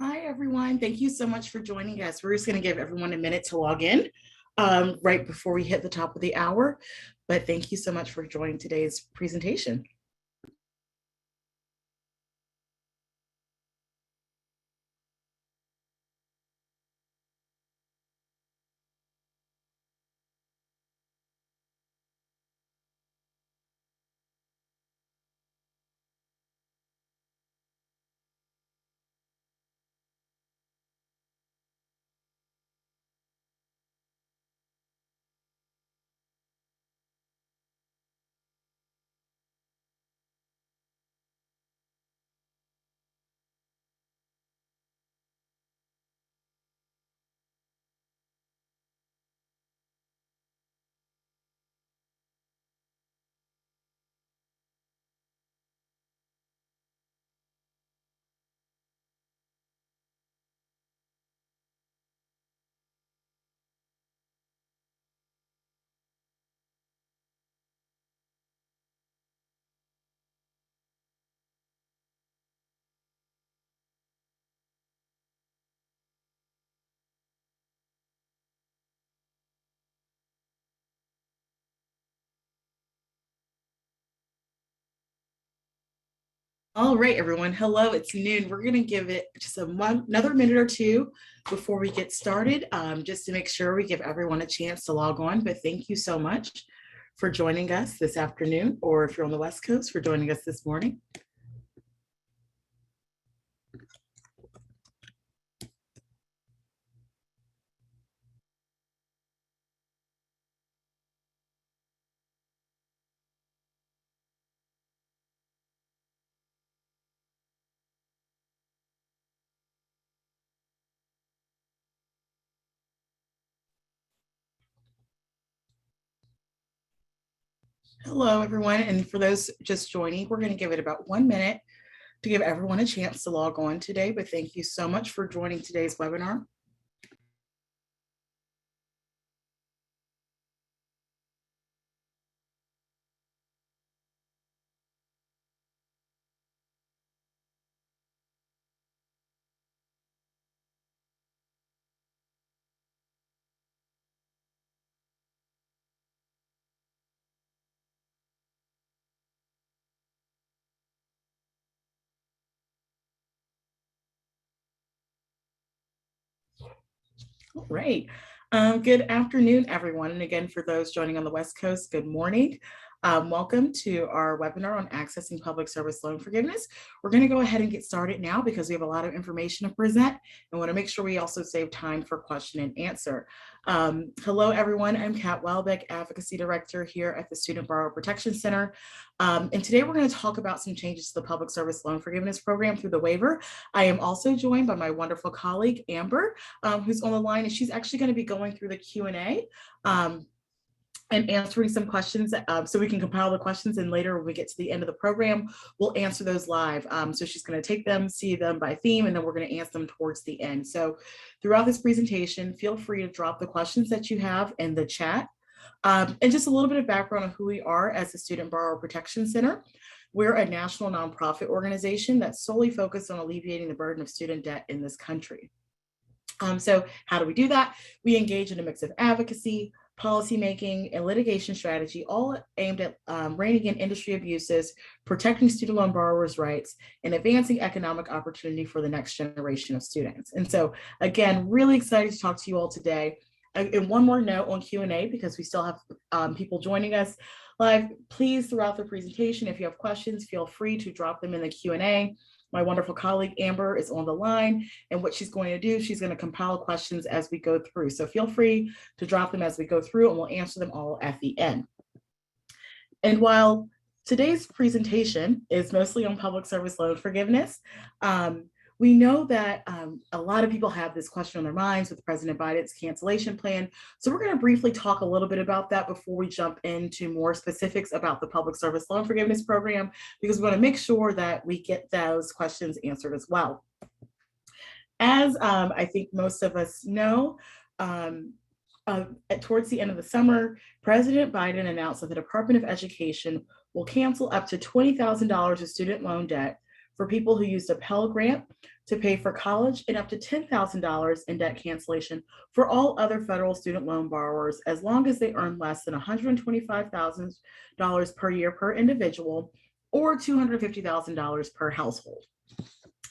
Hi, everyone. Thank you so much for joining us. We're just going to give everyone a minute to log in right before we hit the top of the hour. But thank you so much for joining today's presentation. All right, everyone. Hello, it's noon. We're going to give it just another minute or two before we get started, just to make sure we give everyone a chance to log on. But thank you so much for joining us this afternoon, or if you're on the West Coast, for joining us this morning. Hello, everyone. And for those just joining, we're going to give it about 1 minute to give everyone a chance to log on today. But thank you so much for joining today's webinar. All right. Good afternoon, everyone. And again, for those joining on the West Coast, good morning. Welcome to our webinar on accessing public service loan forgiveness. We're going to go ahead and get started now because we have a lot of information to present and want to make sure we also save time for question and answer. Hello, everyone. I'm Kat Welbeck, Advocacy Director here at the Student Borrower Protection Center. And today we're going to talk about some changes to the Public Service Loan Forgiveness Program through the waiver. I am also joined by my wonderful colleague, Amber, who's on the line, and she's actually going to be going through the Q&A and answering some questions, so we can compile the questions, and later when we get to the end of the program, we'll answer those live. So she's going to take them, see them by theme, and then we're going to answer them towards the end. So throughout this presentation, feel free to drop the questions that you have in the chat. And just a little bit of background on who we are as the Student Borrower Protection Center. We're a national nonprofit organization that's solely focused on alleviating the burden of student debt in this country. So how do we do that? We engage in a mix of advocacy, policymaking, and litigation strategy, all aimed at reining in industry abuses, protecting student loan borrowers' rights, and advancing economic opportunity for the next generation of students. And so, again, really excited to talk to you all today. And one more note on Q&A, because we still have people joining us live. Please, throughout the presentation, if you have questions, feel free to drop them in the Q&A. My wonderful colleague, Amber, is on the line, and what she's going to do, she's going to compile questions as we go through. So feel free to drop them as we go through, and we'll answer them all at the end. And while today's presentation is mostly on public service loan forgiveness, we know that a lot of people have this question on their minds with President Biden's cancellation plan. So we're going to briefly talk a little bit about that before we jump into more specifics about the public service loan forgiveness program, because we want to make sure that we get those questions answered as well. As I think most of us know, towards the end of the summer, President Biden announced that the Department of Education will cancel up to $20,000 of student loan debt for people who used a Pell Grant to pay for college and up to $10,000 in debt cancellation for all other federal student loan borrowers as long as they earn less than $125,000 per year per individual or $250,000 per household.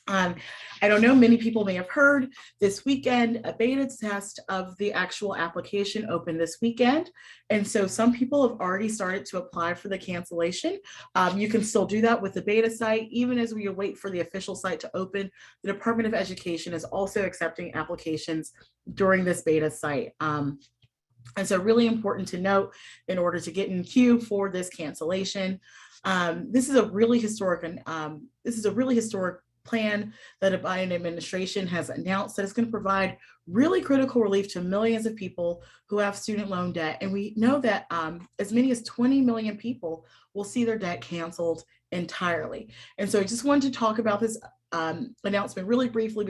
I don't know, many people may have heard this weekend, a beta test of the actual application opened this weekend. And so some people have already started to apply for the cancellation. You can still do that with the beta site, even as we wait for the official site to open. The Department of Education is also accepting applications during this beta site. And so really important to note in order to get in queue for this cancellation. This is a really historic plan that the Biden administration has announced that is going to provide really critical relief to millions of people who have student loan debt. And we know that as many as 20 million people will see their debt canceled entirely. And so I just wanted to talk about this announcement really briefly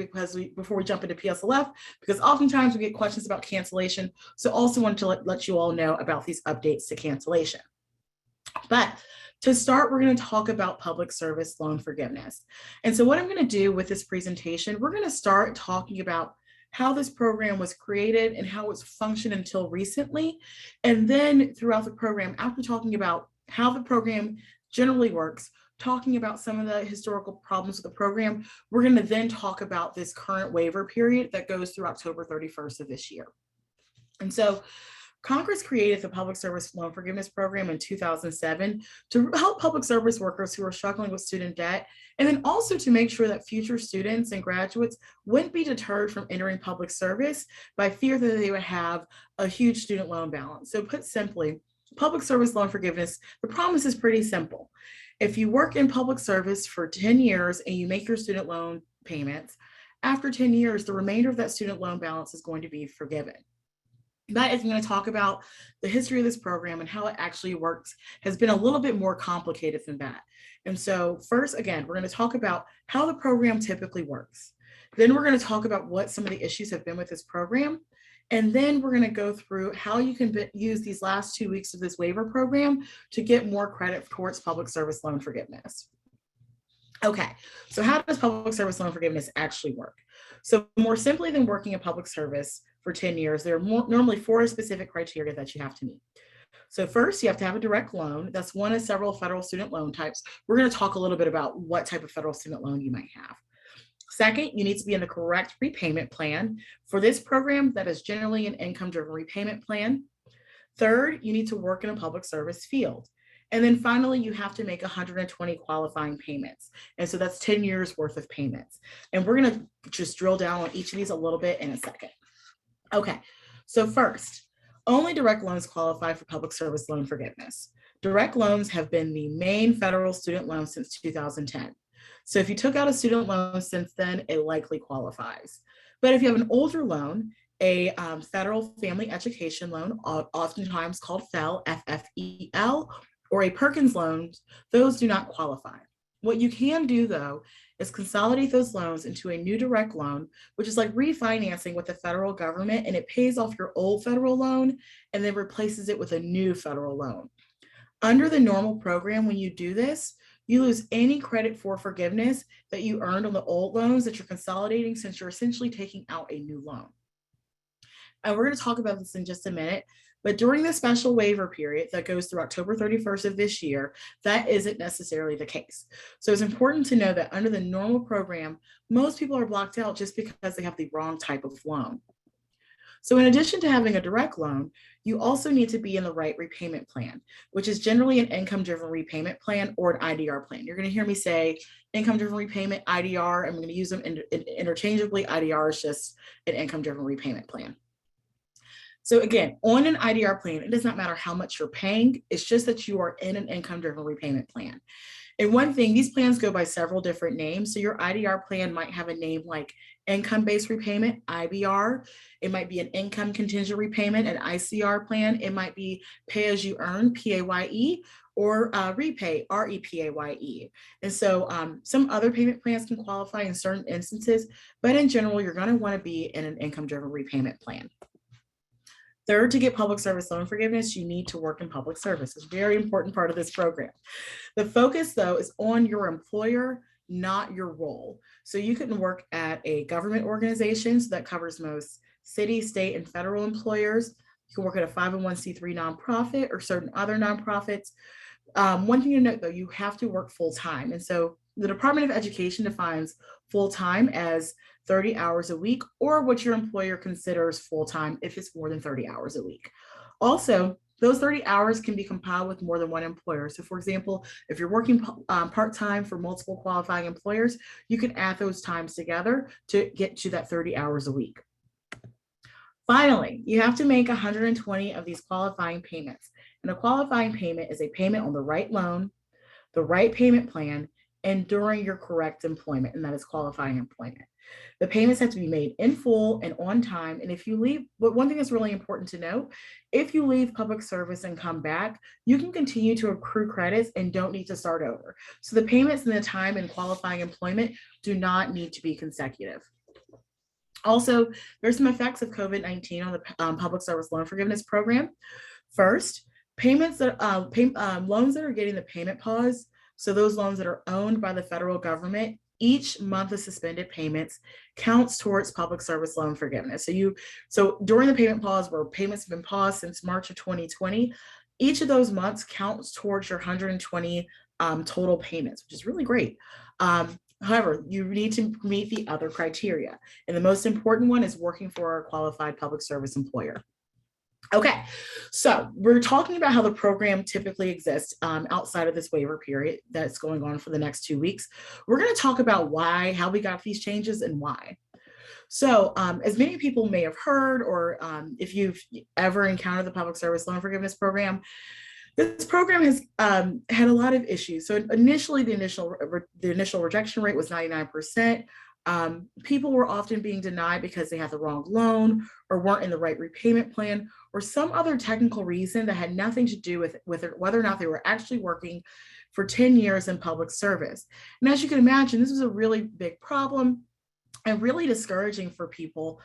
before we jump into PSLF, because oftentimes we get questions about cancellation. So also wanted to let you all know about these updates to cancellation. But to start, we're going to talk about public service loan forgiveness. And so what I'm going to do with this presentation, we're going to start talking about how this program was created and how it's functioned until recently. And then throughout the program, after talking about how the program generally works, talking about some of the historical problems with the program, we're going to then talk about this current waiver period that goes through October 31st of this year. And so Congress created the Public Service Loan Forgiveness Program in 2007 to help public service workers who are struggling with student debt, and then also to make sure that future students and graduates wouldn't be deterred from entering public service by fear that they would have a huge student loan balance. So put simply, public service loan forgiveness, the promise is pretty simple. If you work in public service for 10 years and you make your student loan payments, after 10 years, the remainder of that student loan balance is going to be forgiven. That is going to talk about the history of this program and how it actually works has been a little bit more complicated than that. And so first, again, we're going to talk about how the program typically works. Then we're going to talk about what some of the issues have been with this program. And then we're going to go through how you can use these last 2 weeks of this waiver program to get more credit towards public service loan forgiveness. Okay, so how does public service loan forgiveness actually work? So more simply than working in public service for 10 years, there are normally 4 specific criteria that you have to meet. So first, you have to have a direct loan. That's one of several federal student loan types. We're going to talk a little bit about what type of federal student loan you might have. Second, you need to be in the correct repayment plan. For this program, that is generally an income-driven repayment plan. Third, you need to work in a public service field. And then finally, you have to make 120 qualifying payments. And so that's 10 years worth of payments. And we're going to just drill down on each of these a little bit in a second. Okay, so first, only direct loans qualify for public service loan forgiveness. Direct loans have been the main federal student loan since 2010. So if you took out a student loan since then, it likely qualifies. But if you have an older loan, a federal family education loan, oftentimes called FEL, FFEL, or a Perkins loan, those do not qualify. What you can do, though, is consolidate those loans into a new direct loan, which is like refinancing with the federal government, and it pays off your old federal loan and then replaces it with a new federal loan. Under the normal program, when you do this, you lose any credit for forgiveness that you earned on the old loans that you're consolidating, since you're essentially taking out a new loan. And we're going to talk about this in just a minute. But during the special waiver period that goes through October 31st of this year, that isn't necessarily the case. So it's important to know that under the normal program, most people are blocked out just because they have the wrong type of loan. So in addition to having a direct loan, you also need to be in the right repayment plan, which is generally an income-driven repayment plan or an IDR plan. You're going to hear me say income-driven repayment, IDR, and I'm going to use them interchangeably. IDR is just an income-driven repayment plan. So again, on an IDR plan, it does not matter how much you're paying. It's just that you are in an income-driven repayment plan. And one thing, these plans go by several different names. So your IDR plan might have a name like income-based repayment, IBR. It might be an income contingent repayment, an ICR plan. It might be pay-as-you-earn, PAYE, or repay, REPAYE. And so some other payment plans can qualify in certain instances, but in general, you're going to want to be in an income-driven repayment plan. Third, to get public service loan forgiveness, you need to work in public service. It's a very important part of this program. The focus, though, is on your employer, not your role. So you can work at a government organization, so that covers most city, state, and federal employers. You can work at a 501c3 nonprofit or certain other nonprofits. One thing to note though, you have to work full time. And so the Department of Education defines full time as 30 hours a week, or what your employer considers full time if it's more than 30 hours a week. Also, those 30 hours can be compiled with more than one employer. So for example, if you're working part-time for multiple qualifying employers, you can add those times together to get to that 30 hours a week. Finally, you have to make 120 of these qualifying payments. And a qualifying payment is a payment on the right loan, the right payment plan, and during your correct employment, and that is qualifying employment. The payments have to be made in full and on time. And if you leave, but one thing that's really important to know, if you leave public service and come back, you can continue to accrue credits and don't need to start over. So the payments and the time in qualifying employment do not need to be consecutive. Also, there's some effects of COVID-19 on the Public Service Loan Forgiveness Program. First, payments that loans that are getting the payment pause, so those loans that are owned by the federal government, each month of suspended payments counts towards public service loan forgiveness. So during the payment pause, where payments have been paused since March of 2020, each of those months counts towards your 120 total payments, which is really great. However, you need to meet the other criteria. And the most important one is working for a qualified public service employer. Okay, so we're talking about how the program typically exists outside of this waiver period that's going on for the next 2 weeks. We're going to talk about how we got these changes and why. So as many people may have heard, or if you've ever encountered the Public Service Loan Forgiveness Program, this program has had a lot of issues. So initially, the initial rejection rate was 99%. People were often being denied because they had the wrong loan or weren't in the right repayment plan or some other technical reason that had nothing to do with whether or not they were actually working for 10 years in public service. And as you can imagine, this was a really big problem and really discouraging for people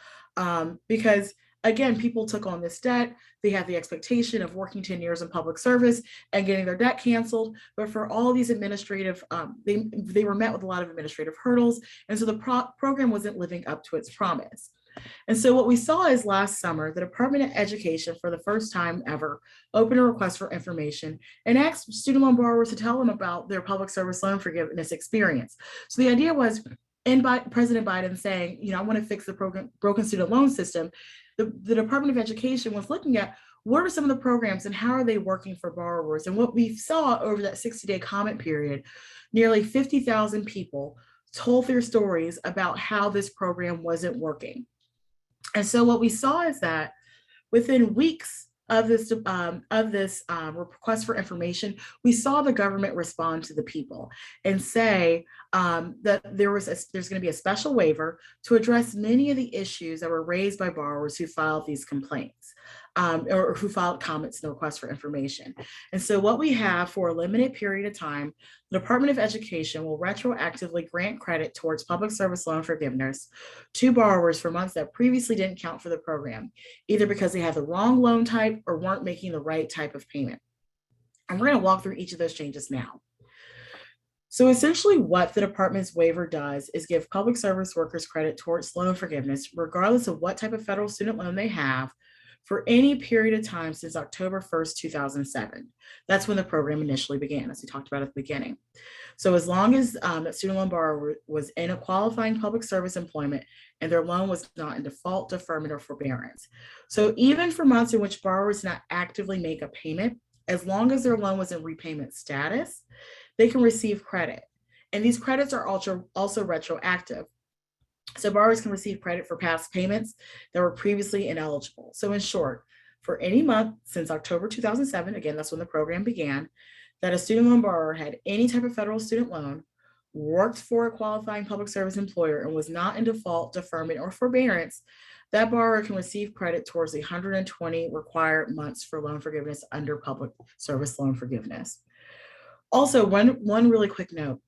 because, again, people took on this debt. They had the expectation of working 10 years in public service and getting their debt canceled. But for all these administrative, they were met with a lot of administrative hurdles. And so the program wasn't living up to its promise. And so what we saw is last summer, the Department of Education, for the first time ever, opened a request for information and asked student loan borrowers to tell them about their public service loan forgiveness experience. So the idea was, and by President Biden saying, I want to fix the broken student loan system, the Department of Education was looking at what are some of the programs and how are they working for borrowers. And what we saw over that 60-day comment period, nearly 50,000 people told their stories about how this program wasn't working. And so what we saw is that within weeks of this request for information, we saw the government respond to the people and say that there's going to be a special waiver to address many of the issues that were raised by borrowers who filed these complaints or who filed comments in the request for information. And so what we have for a limited period of time, the Department of Education will retroactively grant credit towards public service loan forgiveness to borrowers for months that previously didn't count for the program, either because they had the wrong loan type or weren't making the right type of payment. And we're going to walk through each of those changes now. So essentially what the department's waiver does is give public service workers credit towards loan forgiveness, regardless of what type of federal student loan they have, for any period of time since October 1st, 2007. That's when the program initially began, as we talked about at the beginning. So as long as that student loan borrower was in a qualifying public service employment and their loan was not in default, deferment, or forbearance. So even for months in which borrowers did not actively make a payment, as long as their loan was in repayment status, they can receive credit. And these credits are also retroactive. So borrowers can receive credit for past payments that were previously ineligible. So in short, for any month since October 2007, again, that's when the program began, that a student loan borrower had any type of federal student loan, worked for a qualifying public service employer, and was not in default, deferment, or forbearance, that borrower can receive credit towards the 120 required months for loan forgiveness under public service loan forgiveness. Also, one really quick note.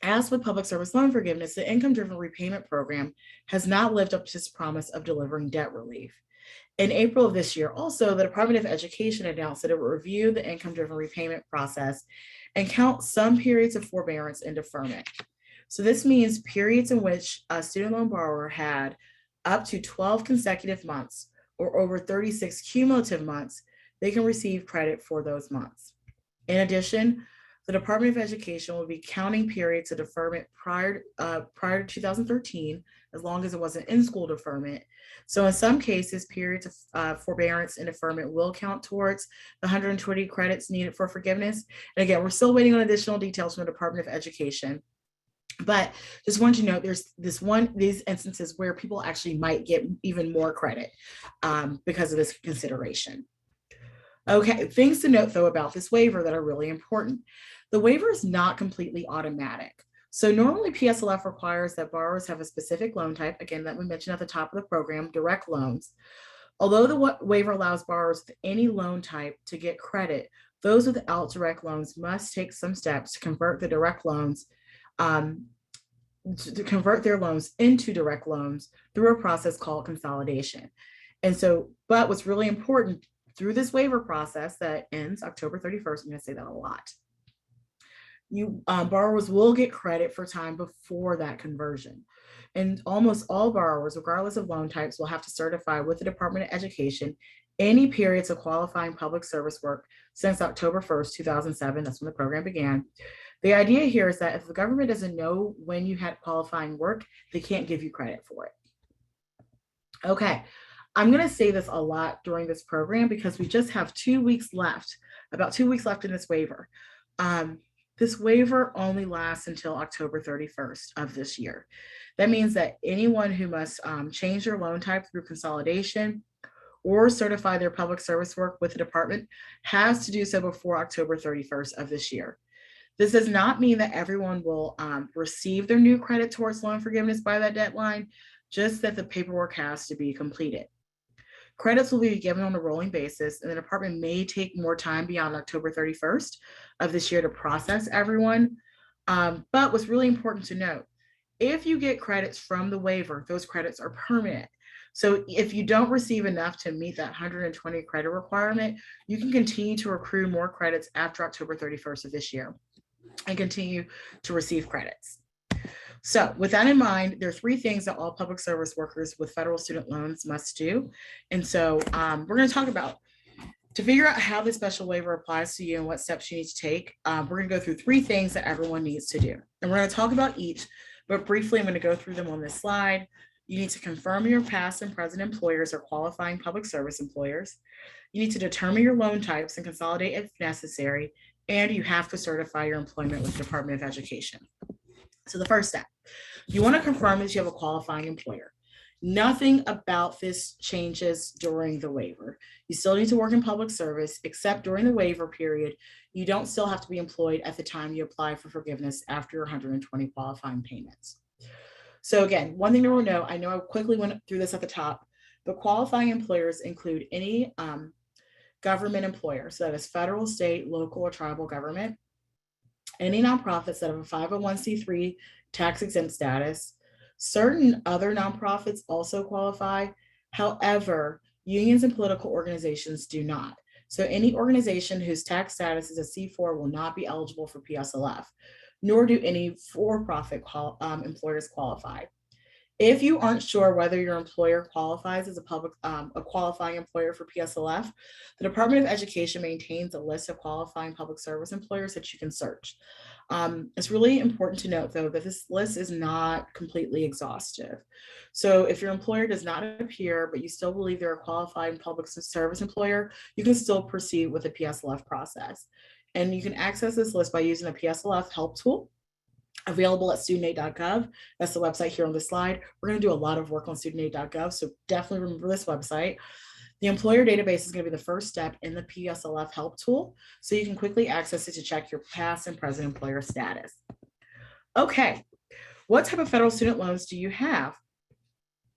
As with public service loan forgiveness, the income-driven repayment program has not lived up to its promise of delivering debt relief. In April of this year, also, the Department of Education announced that it would review the income-driven repayment process and count some periods of forbearance and deferment. So this means periods in which a student loan borrower had up to 12 consecutive months or over 36 cumulative months, they can receive credit for those months. In addition, the Department of Education will be counting periods of deferment prior to 2013, as long as it wasn't in-school deferment. So in some cases, periods of forbearance and deferment will count towards the 120 credits needed for forgiveness. And again, we're still waiting on additional details from the Department of Education. But just want to note, there's these instances where people actually might get even more credit because of this consideration. Okay, things to note though about this waiver that are really important. The waiver is not completely automatic. So normally PSLF requires that borrowers have a specific loan type, again, that we mentioned at the top of the program, direct loans. Although the waiver allows borrowers with any loan type to get credit, those without direct loans must take some steps to convert the direct loans to convert their loans into direct loans through a process called consolidation. And so, but what's really important through this waiver process that ends October 31st, I'm going to say that a lot, borrowers will get credit for time before that conversion. And almost all borrowers, regardless of loan types, will have to certify with the Department of Education any periods of qualifying public service work since October 1st, 2007. That's when the program began. The idea here is that if the government doesn't know when you had qualifying work, they can't give you credit for it. Okay, I'm going to say this a lot during this program because we just have 2 weeks left, about 2 weeks left in this waiver. This waiver only lasts until October 31st of this year. That means that anyone who must change their loan type through consolidation or certify their public service work with the department has to do so before October 31st of this year. This does not mean that everyone will receive their new credit towards loan forgiveness by that deadline, just that the paperwork has to be completed. Credits will be given on a rolling basis, and the department may take more time beyond October 31st of this year to process everyone. But what's really important to note, if you get credits from the waiver, those credits are permanent. So if you don't receive enough to meet that 120 credit requirement, you can continue to accrue more credits after October 31st of this year and continue to receive credits. So with that in mind, there are 3 things that all public service workers with federal student loans must do. And so we're going to talk about, to figure out how this special waiver applies to you and what steps you need to take, we're going to go through 3 things that everyone needs to do. And we're going to talk about each, but briefly, I'm going to go through them on this slide. You need to confirm your past and present employers or qualifying public service employers. You need to determine your loan types and consolidate if necessary. And you have to certify your employment with the Department of Education. So the first step, you want to confirm that you have a qualifying employer. Nothing about this changes during the waiver. You still need to work in public service, except during the waiver period. You don't still have to be employed at the time you apply for forgiveness after your 120 qualifying payments. So again, one thing to know, I know I quickly went through this at the top, but qualifying employers include any government employer. So that is federal, state, local, or tribal government. Any nonprofits that have a 501c3 tax exempt status. Certain other nonprofits also qualify. However, unions and political organizations do not. So any organization whose tax status is a C4 will not be eligible for PSLF, nor do any for-profit employers qualify. If you aren't sure whether your employer qualifies as a qualifying employer for PSLF, the Department of Education maintains a list of qualifying public service employers that you can search. It's really important to note, though, that this list is not completely exhaustive. So if your employer does not appear, but you still believe they're a qualified public service employer, you can still proceed with the PSLF process. And you can access this list by using the PSLF help tool, available at studentaid.gov. That's the website here on the slide. We're going to do a lot of work on studentaid.gov, so definitely remember this website. The employer database is going to be the first step in the PSLF help tool, so you can quickly access it to check your past and present employer status. Okay, what type of federal student loans do you have?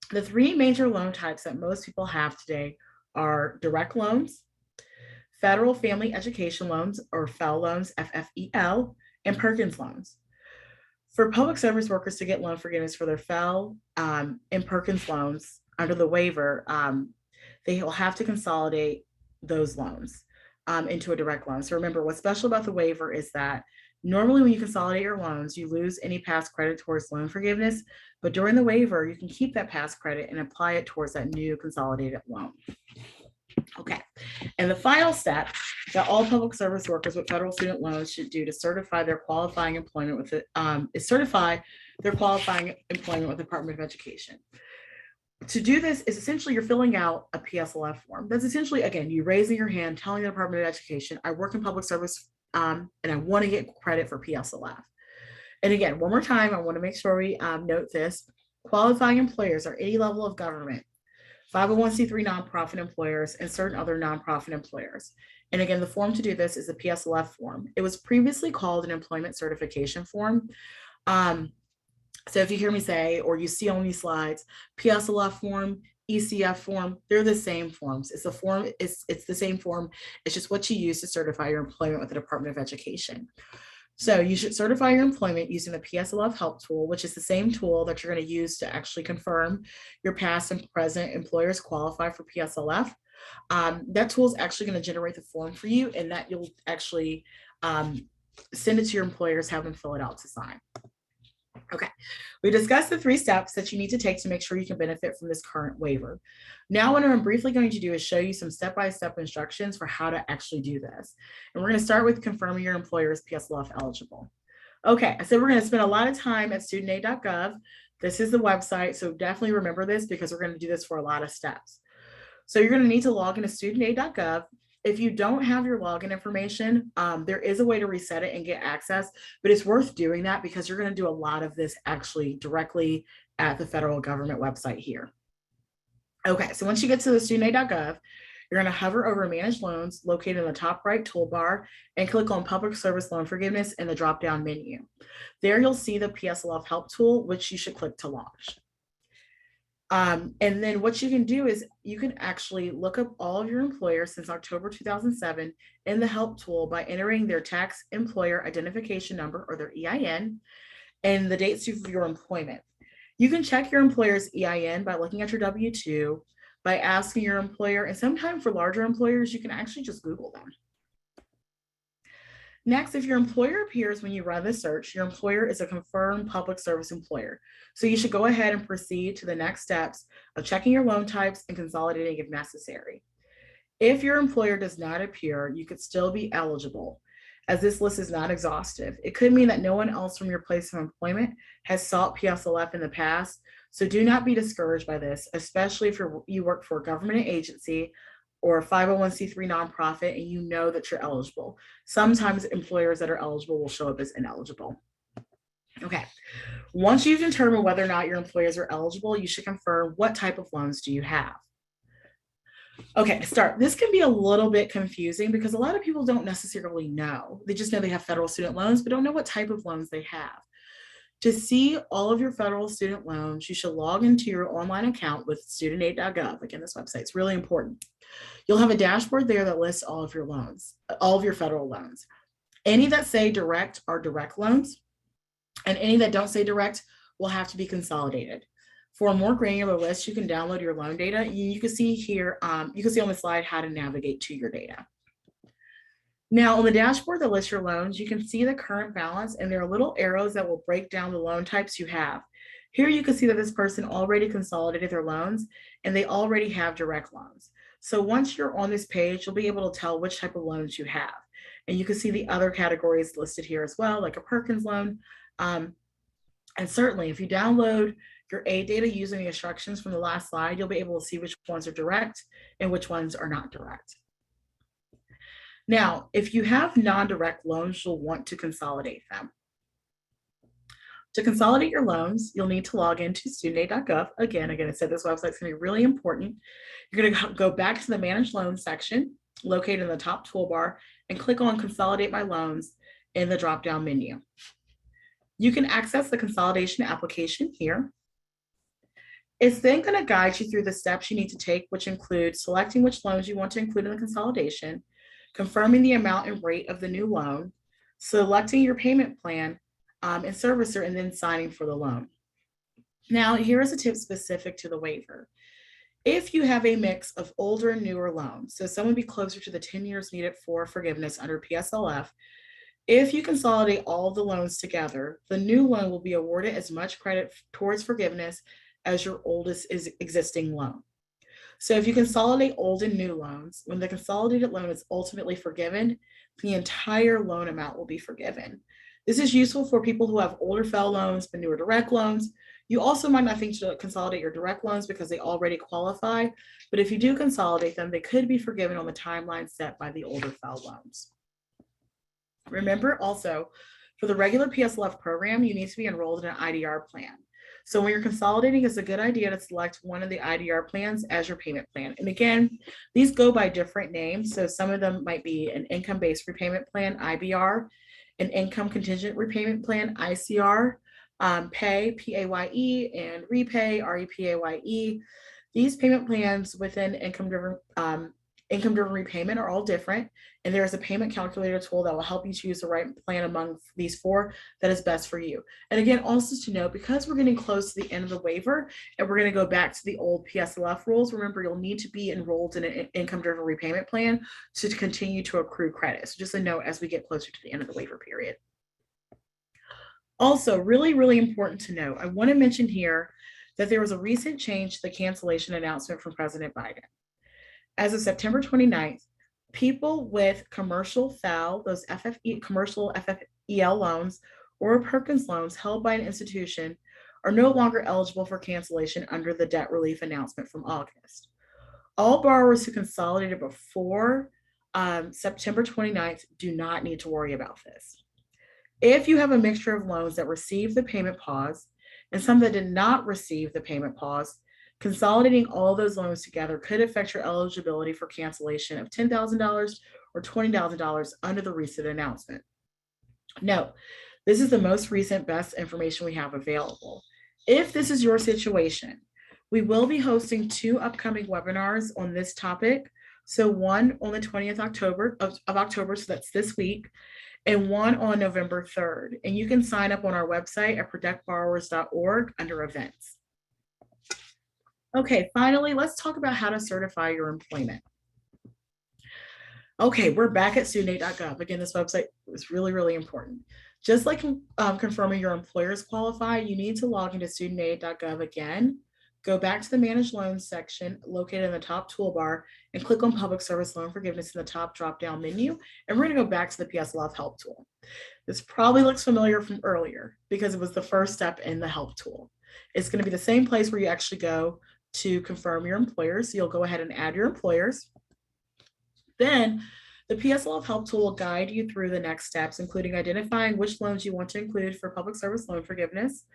The 3 major loan types that most people have today are direct loans, federal family education loans, or FFEL loans, FFEL, and Perkins loans. For public service workers to get loan forgiveness for their FFEL and Perkins loans under the waiver, they will have to consolidate those loans into a direct loan. So remember, what's special about the waiver is that Normally, when you consolidate your loans, you lose any past credit towards loan forgiveness, but during the waiver, you can keep that past credit and apply it towards that new consolidated loan. Okay, and the final step that all public service workers with federal student loans should do to certify their qualifying employment with it is certify their qualifying employment with the Department of Education. To do this is essentially you're filling out a PSLF form. That's essentially, again, you raising your hand, telling the Department of Education, I work in public service and I want to get credit for PSLF. And again, one more time, I want to make sure we note this. Qualifying employers are any level of government, 501c3 nonprofit employers, and certain other nonprofit employers. And again, the form to do this is the PSLF form. It was previously called an employment certification form. So if you hear me say, or you see on these slides, PSLF form, ECF form, they're the same forms. It's the same form. It's just what you use to certify your employment with the Department of Education. So you should certify your employment using the PSLF help tool, which is the same tool that you're going to use to actually confirm your past and present employers qualify for PSLF. That tool is actually going to generate the form for you, and that you'll actually send it to your employers, have them fill it out to sign. Okay, we discussed the 3 steps that you need to take to make sure you can benefit from this current waiver. Now what I'm briefly going to do is show you some step-by-step instructions for how to actually do this. And we're going to start with confirming your employer is PSLF eligible. Okay, so we're going to spend a lot of time at studentaid.gov. This is the website, so definitely remember this because we're going to do this for a lot of steps. So you're going to need to log into studentaid.gov. If you don't have your login information, there is a way to reset it and get access, but it's worth doing that because you're going to do a lot of this actually directly at the federal government website here. Okay, so once you get to the studentaid.gov, you're going to hover over Manage Loans located in the top right toolbar and click on Public Service Loan Forgiveness in the drop-down menu. There you'll see the PSLF Help tool, which you should click to launch. And then what you can do is you can actually look up all of your employers since October 2007 in the help tool by entering their tax employer identification number, or their EIN, and the dates of your employment. You can check your employer's EIN by looking at your W-2, by asking your employer, and sometimes for larger employers, you can actually just Google them. Next, if your employer appears when you run the search, your employer is a confirmed public service employer. So you should go ahead and proceed to the next steps of checking your loan types and consolidating if necessary. If your employer does not appear, you could still be eligible, as this list is not exhaustive. It could mean that no one else from your place of employment has sought PSLF in the past. So do not be discouraged by this, especially if you work for a government agency or a 501c3 nonprofit and you know that you're eligible. Sometimes employers that are eligible will show up as ineligible. Okay, once you've determined whether or not your employers are eligible, you should confirm what type of loans do you have. Okay, to start, this can be a little bit confusing because a lot of people don't necessarily know. They just know they have federal student loans, but don't know what type of loans they have. To see all of your federal student loans, you should log into your online account with studentaid.gov. Again, this website is really important. You'll have a dashboard there that lists all of your loans, all of your federal loans. Any that say direct are direct loans, and any that don't say direct will have to be consolidated. For a more granular list, you can download your loan data. You can see here, you can see on the slide how to navigate to your data. Now on the dashboard that lists your loans, you can see the current balance, and there are little arrows that will break down the loan types you have. Here you can see that this person already consolidated their loans and they already have direct loans. So once you're on this page, you'll be able to tell which type of loans you have. And you can see the other categories listed here as well, like a Perkins loan. And certainly if you download your aid data using the instructions from the last slide, you'll be able to see which ones are direct and which ones are not direct. Now, if you have non-direct loans, you'll want to consolidate them. To consolidate your loans, you'll need to log into studentaid.gov. Again, I said this website is going to be really important. You're going to go back to the Manage Loans section located in the top toolbar and click on Consolidate My Loans in the drop-down menu. You can access the consolidation application here. It's then going to guide you through the steps you need to take, which include selecting which loans you want to include in the consolidation, confirming the amount and rate of the new loan, selecting your payment plan and servicer, and then signing for the loan. Now, here is a tip specific to the waiver. If you have a mix of older and newer loans, so some would be closer to the 10 years needed for forgiveness under PSLF, If you consolidate all the loans together, the new loan will be awarded as much credit towards forgiveness as your oldest existing loan. So if you consolidate old and new loans, when the consolidated loan is ultimately forgiven, the entire loan amount will be forgiven. This is useful for people who have older FFEL loans but newer direct loans. You also might not think to consolidate your direct loans because they already qualify, but if you do consolidate them, they could be forgiven on the timeline set by the older FFEL loans. Remember also, for the regular PSLF program, you need to be enrolled in an IDR plan. So when you're consolidating, it's a good idea to select one of the IDR plans as your payment plan. And again, these go by different names. So some of them might be an income-based repayment plan, IBR, an income contingent repayment plan, ICR, PAYE, P-A-Y-E, and REPAY, R-E-P-A-Y-E. These payment plans within income-driven repayment are all different, and there is a payment calculator tool that will help you choose the right plan among these four that is best for you. And again, also to note, because we're getting close to the end of the waiver and we're going to go back to the old PSLF rules, remember you'll need to be enrolled in an income-driven repayment plan to continue to accrue credit. So just a note as we get closer to the end of the waiver period. Also, really, really important to note, I want to mention here that there was a recent change to the cancellation announcement from President Biden. As of September 29th, people with commercial FFEL, those commercial FFEL loans or Perkins loans held by an institution are no longer eligible for cancellation under the debt relief announcement from August. All borrowers who consolidated before September 29th do not need to worry about this. If you have a mixture of loans that received the payment pause and some that did not receive the payment pause, consolidating all those loans together could affect your eligibility for cancellation of $10,000 or $20,000 under the recent announcement. Note, this is the most recent best information we have available. If this is your situation, we will be hosting 2 upcoming webinars on this topic. So one on the 20th of October, so that's this week, and one on November 3rd. And you can sign up on our website at protectborrowers.org under events. Okay, finally, let's talk about how to certify your employment. Okay, we're back at studentaid.gov. Again, this website is really, really important. Just like confirming your employers qualify, you need to log into studentaid.gov again, go back to the Manage Loans section located in the top toolbar and click on Public Service Loan Forgiveness in the top drop-down menu, and we're gonna go back to the PSLF Help tool. This probably looks familiar from earlier because it was the first step in the Help tool. It's gonna be the same place where you actually go to confirm your employers. So you'll go ahead and add your employers. Then the PSLF Help tool will guide you through the next steps, including identifying which loans you want to include for public service loan forgiveness.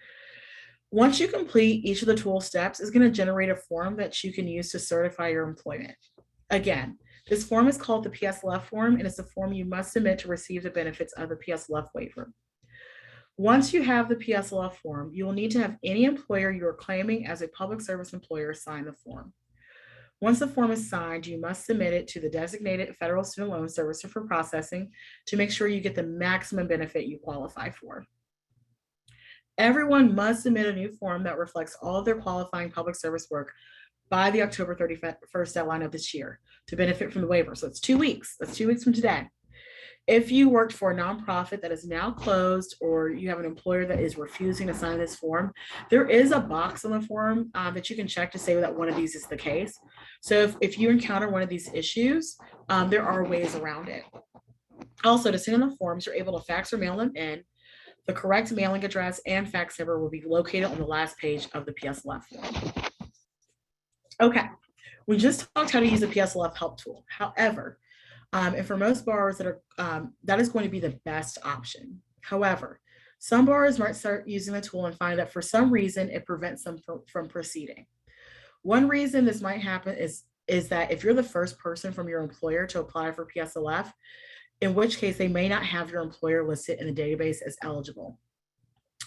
Once you complete each of the tool steps, it's going to generate a form that you can use to certify your employment. Again, this form is called the PSLF form, and it's a form you must submit to receive the benefits of the PSLF waiver. Once you have the PSLF form, you will need to have any employer you are claiming as a public service employer sign the form. Once the form is signed, you must submit it to the designated federal student loan servicer for processing to make sure you get the maximum benefit you qualify for. Everyone must submit a new form that reflects all of their qualifying public service work by the October 31st deadline of this year to benefit from the waiver. So it's 2 weeks. That's 2 weeks from today. If you worked for a nonprofit that is now closed, or you have an employer that is refusing to sign this form, there is a box on the form that you can check to say that one of these is the case. So if you encounter one of these issues, there are ways around it. Also, to send in the forms, you're able to fax or mail them in. The correct mailing address and fax number will be located on the last page of the PSLF form. Okay, we just talked how to use the PSLF Help tool. However, and for most borrowers that is going to be the best option. However, some borrowers might start using the tool and find that for some reason it prevents them from proceeding. One reason this might happen is that if you're the first person from your employer to apply for PSLF, in which case they may not have your employer listed in the database as eligible.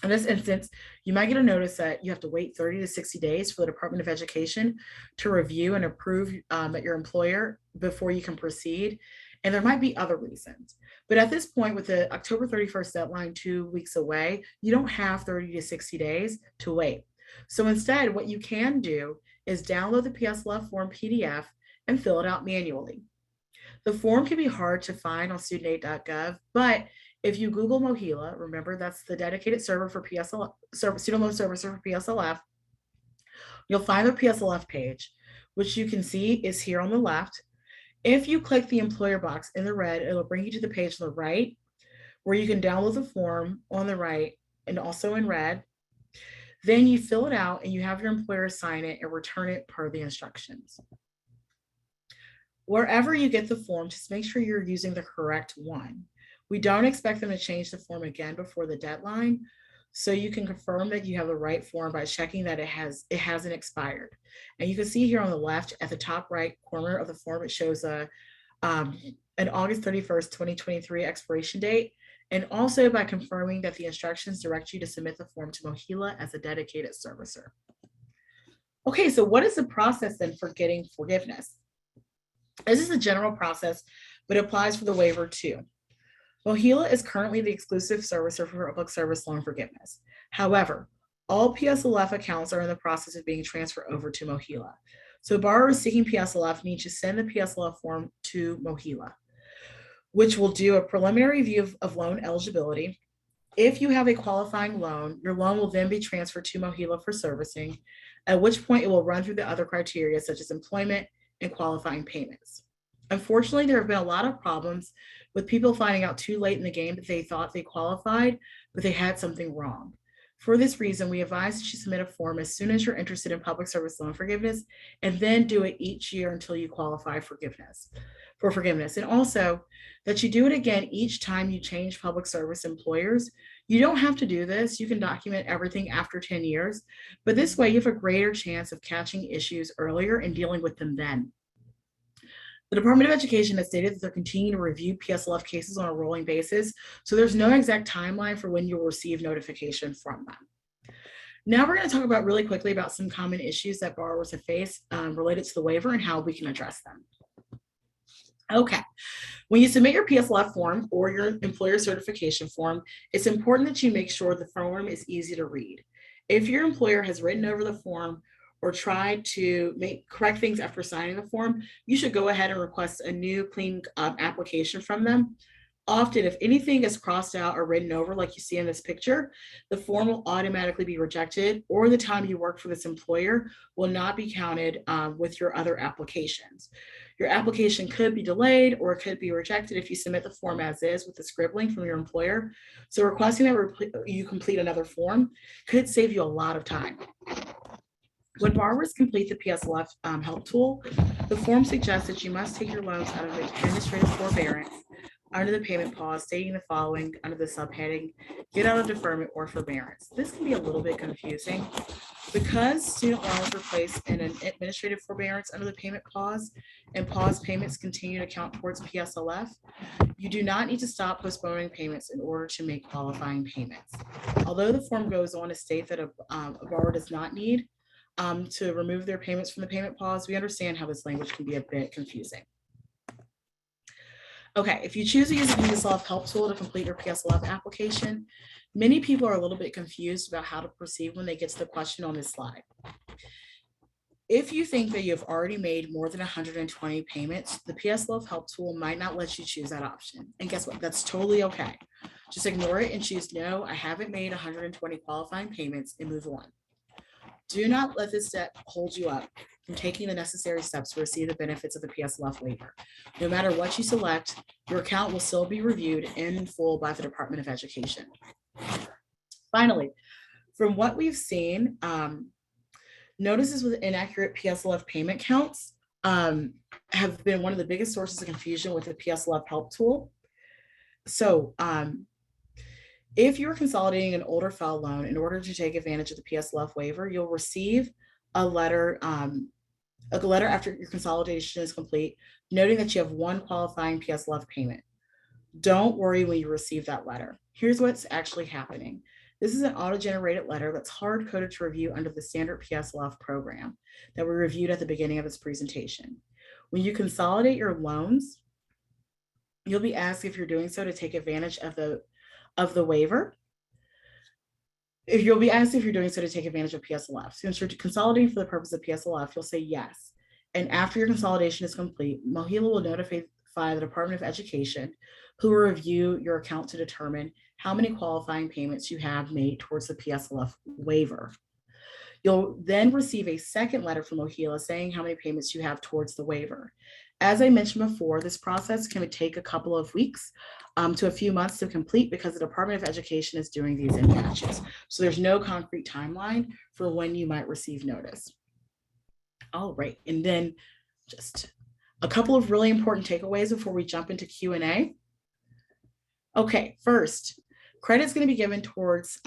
In this instance, you might get a notice that you have to wait 30 to 60 days for the Department of Education to review and approve at your employer before you can proceed. And there might be other reasons. But at this point, with the October 31st deadline 2 weeks away, you don't have 30 to 60 days to wait. So instead, what you can do is download the PSLF form PDF and fill it out manually. The form can be hard to find on studentaid.gov, but If you Google MOHELA, remember that's the dedicated server for PSLF, student loan servicer for PSLF, you'll find the PSLF page, which you can see is here on the left. If you click the employer box in the red, it'll bring you to the page on the right where you can download the form on the right and also in red. Then you fill it out and you have your employer sign it and return it per the instructions. Wherever you get the form, just make sure you're using the correct one. We don't expect them to change the form again before the deadline, so you can confirm that you have the right form by checking that it hasn't expired. And you can see here on the left at the top right corner of the form, it shows an August 31st, 2023 expiration date. And also by confirming that the instructions direct you to submit the form to MOHELA as a dedicated servicer. Okay, so what is the process then for getting forgiveness? This is the general process, but it applies for the waiver too. MOHELA is currently the exclusive servicer for public service loan forgiveness. However, all PSLF accounts are in the process of being transferred over to MOHELA. So borrowers seeking PSLF need to send the PSLF form to MOHELA, which will do a preliminary review of loan eligibility. If you have a qualifying loan, your loan will then be transferred to MOHELA for servicing, at which point it will run through the other criteria such as employment and qualifying payments. Unfortunately, there have been a lot of problems with people finding out too late in the game that they thought they qualified, but they had something wrong. For this reason, we advise that you submit a form as soon as you're interested in public service loan forgiveness, and then do it each year until you qualify for forgiveness. And also that you do it again each time you change public service employers. You don't have to do this. You can document everything after 10 years, but this way you have a greater chance of catching issues earlier and dealing with them then. The Department of Education has stated that they're continuing to review PSLF cases on a rolling basis, so there's no exact timeline for when you'll receive notification from them. Now we're going to talk about really quickly about some common issues that borrowers have faced related to the waiver and how we can address them. Okay, when you submit your PSLF form or your employer certification form, it's important that you make sure the form is easy to read. If your employer has written over the form or tried to correct things after signing the form, you should go ahead and request a new clean application from them. Often, if anything is crossed out or written over, like you see in this picture, the form will automatically be rejected, or the time you work for this employer will not be counted with your other applications. Your application could be delayed or it could be rejected if you submit the form as is with the scribbling from your employer. So requesting that you complete another form could save you a lot of time. When borrowers complete the PSLF help tool, the form suggests that you must take your loans out of administrative forbearance under the payment pause, stating the following under the subheading, get out of deferment or forbearance. This can be a little bit confusing. Because student loans are placed in an administrative forbearance under the payment pause and pause payments continue to count towards PSLF, you do not need to stop postponing payments in order to make qualifying payments. Although the form goes on to state that a borrower does not need to remove their payments from the payment pause, we understand how this language can be a bit confusing. Okay, if you choose to use the PSLF help tool to complete your PSLF application, many people are a little bit confused about how to proceed when they get to the question on this slide. If you think that you've already made more than 120 payments, the PSLF help tool might not let you choose that option. And guess what? That's totally okay. Just ignore it and choose no, I haven't made 120 qualifying payments and move on. Do not let this step hold you up from taking the necessary steps to receive the benefits of the PSLF waiver. No matter what you select, your account will still be reviewed in full by the Department of Education. Finally, from what we've seen, notices with inaccurate PSLF payment counts have been one of the biggest sources of confusion with the PSLF help tool. So if you're consolidating an older file loan in order to take advantage of the PSLF waiver, you'll receive a letter after your consolidation is complete, noting that you have one qualifying PSLF payment. Don't worry when you receive that letter. Here's what's actually happening. This is an auto-generated letter that's hard-coded to review under the standard PSLF program that we reviewed at the beginning of this presentation. When you consolidate your loans, you'll be asked if you're doing so to take advantage of the waiver. If you'll be asked if you're doing so to take advantage of PSLF. Since you're consolidating for the purpose of PSLF, you'll say yes. And after your consolidation is complete, MOHELA will notify notify the Department of Education, who will review your account to determine how many qualifying payments you have made towards the PSLF waiver. You'll then receive a second letter from OHELA saying how many payments you have towards the waiver. As I mentioned before, this process can take a couple of weeks to a few months to complete because the Department of Education is doing these in batches. So there's no concrete timeline for when you might receive notice. All right, and then just a couple of really important takeaways before we jump into Q&A. Okay, first, credit is going to be given towards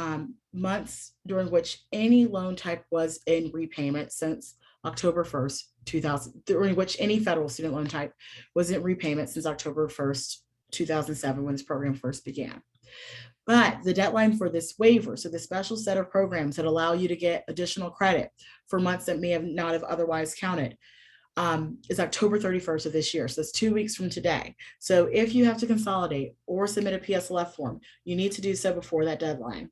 months during which any loan type was in repayment since October 1st, 2000, during which any federal student loan type was in repayment since October 1st, 2007, when this program first began. But the deadline for this waiver, so the special set of programs that allow you to get additional credit for months that may have not have otherwise counted, is October 31st of this year. So that's 2 weeks from today. So if you have to consolidate or submit a PSLF form, you need to do so before that deadline.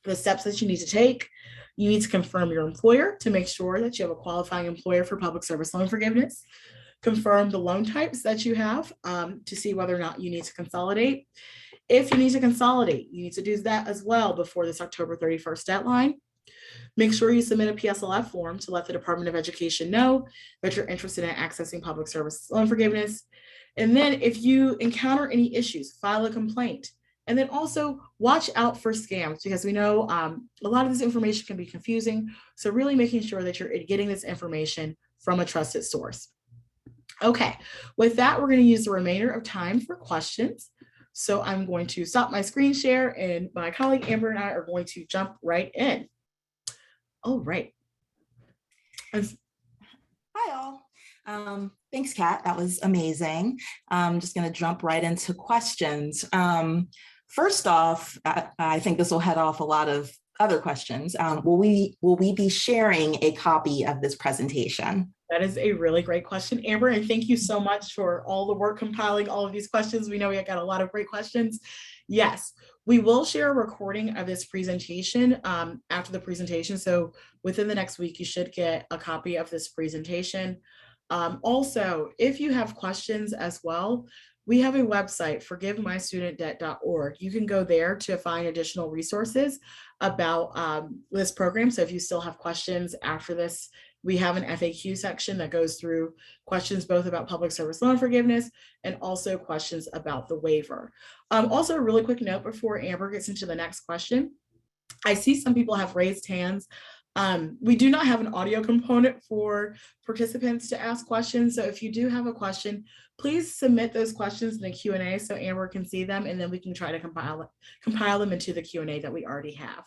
The steps that you need to take, you need to confirm your employer to make sure that you have a qualifying employer for public service loan forgiveness. Confirm the loan types that you have to see whether or not you need to consolidate. If you need to consolidate, you need to do that as well before this October 31st deadline. Make sure you submit a PSLF form to let the Department of Education know that you're interested in accessing public service loan forgiveness. And then if you encounter any issues, file a complaint. And then also watch out for scams, because we know a lot of this information can be confusing. So really making sure that you're getting this information from a trusted source. Okay, with that, we're going to use the remainder of time for questions. So I'm going to stop my screen share, and my colleague Amber and I are going to jump right in. All right. Hi, all. Thanks, Kat. That was amazing. I'm just going to jump right into questions. First off, I think this will head off a lot of other questions. Will we be sharing a copy of this presentation? That is a really great question, Amber, and thank you so much for all the work compiling all of these questions. We know we got a lot of great questions. Yes, we will share a recording of this presentation after the presentation. So within the next week, you should get a copy of this presentation. Also, if you have questions as well, we have a website, forgivemystudentdebt.org. You can go there to find additional resources about this program. So if you still have questions after this, we have an FAQ section that goes through questions both about public service loan forgiveness and also questions about the waiver. Also, a really quick note before Amber gets into the next question. I see some people have raised hands. We do not have an audio component for participants to ask questions. So if you do have a question, please submit those questions in the Q&A so Amber can see them, and then we can try to compile them into the Q&A that we already have.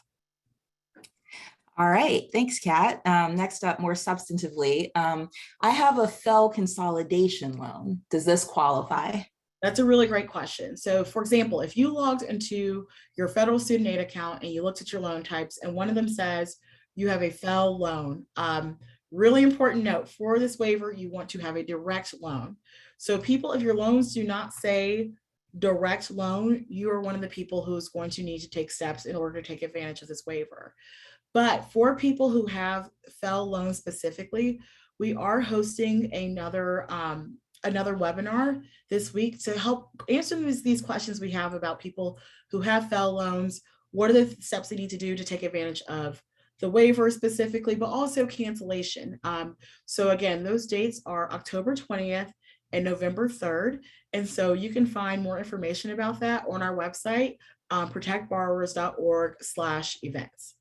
All right, thanks, Kat. Next up, more substantively, I have a FFEL consolidation loan. Does this qualify? That's a really great question. So for example, if you logged into your federal student aid account and you looked at your loan types and one of them says you have a FFEL loan, really important note, for this waiver, you want to have a direct loan. So people, if your loans do not say direct loan, you are one of the people who's going to need to take steps in order to take advantage of this waiver. But for people who have FFEL loans specifically, we are hosting another webinar this week to help answer these questions we have about people who have FFEL loans. What are the steps they need to do to take advantage of the waiver specifically, but also cancellation. So again, those dates are October 20th and November 3rd. And so you can find more information about that on our website, protectborrowers.org/events.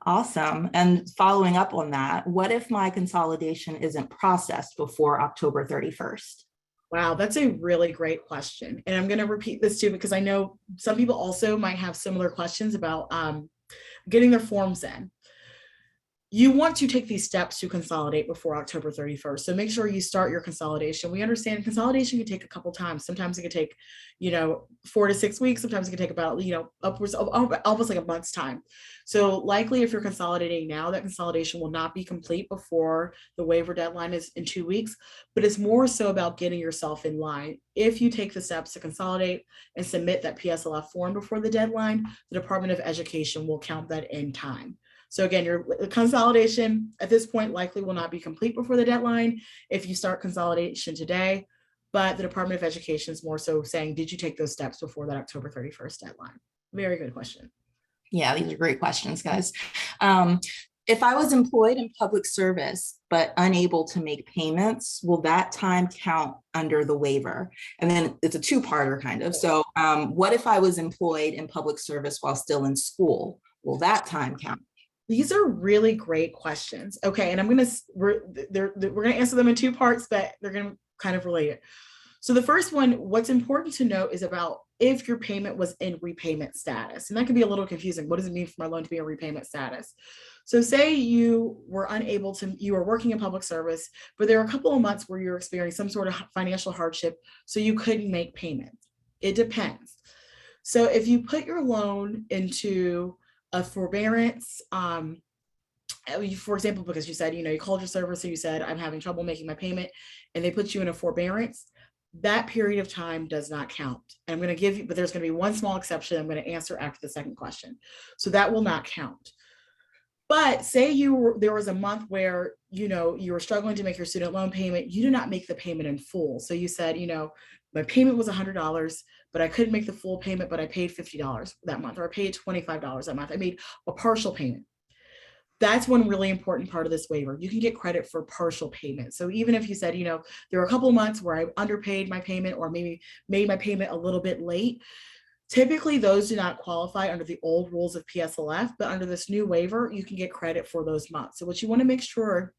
Awesome. And following up on that, what if my consolidation isn't processed before October 31st? Wow, that's a really great question. And I'm going to repeat this too, because I know some people also might have similar questions about getting their forms in. You want to take these steps to consolidate before October 31st. So make sure you start your consolidation. We understand consolidation can take a couple times. Sometimes it can take, 4 to 6 weeks. Sometimes it can take about, upwards of almost like a month's time. So likely if you're consolidating now, that consolidation will not be complete before the waiver deadline is in 2 weeks, but it's more so about getting yourself in line. If you take the steps to consolidate and submit that PSLF form before the deadline, the Department of Education will count that in time. So again, your consolidation at this point likely will not be complete before the deadline if you start consolidation today, but the Department of Education is more so saying, did you take those steps before that October 31st deadline? Very good question. Yeah, these are great questions, guys. Um, if I was employed in public service but unable to make payments, will that time count under the waiver? And then it's a two-parter kind of. So what if I was employed in public service while still in school? Will that time count? These are really great questions. Okay, and we're gonna answer them in two parts, but they're gonna kind of relate it. So the first one, what's important to note is about if your payment was in repayment status. And that can be a little confusing. What does it mean for my loan to be in repayment status? So say you were you were working in public service, but there were a couple of months where you're experiencing some sort of financial hardship, so you couldn't make payments. It depends. So if you put your loan into a forbearance, for example, because you said, you called your service, so you said, I'm having trouble making my payment, and they put you in a forbearance, that period of time does not count. And I'm going to give you, but there's going to be one small exception I'm going to answer after the second question. So that will not count. But say there was a month where, you were struggling to make your student loan payment, you did not make the payment in full. So you said, my payment was $100, but I couldn't make the full payment, but I paid $50 that month, or I paid $25 that month. I made a partial payment. That's one really important part of this waiver. You can get credit for partial payment. So even if you said, there were a couple of months where I underpaid my payment or maybe made my payment a little bit late, typically those do not qualify under the old rules of PSLF, but under this new waiver, you can get credit for those months. So what you want to make sure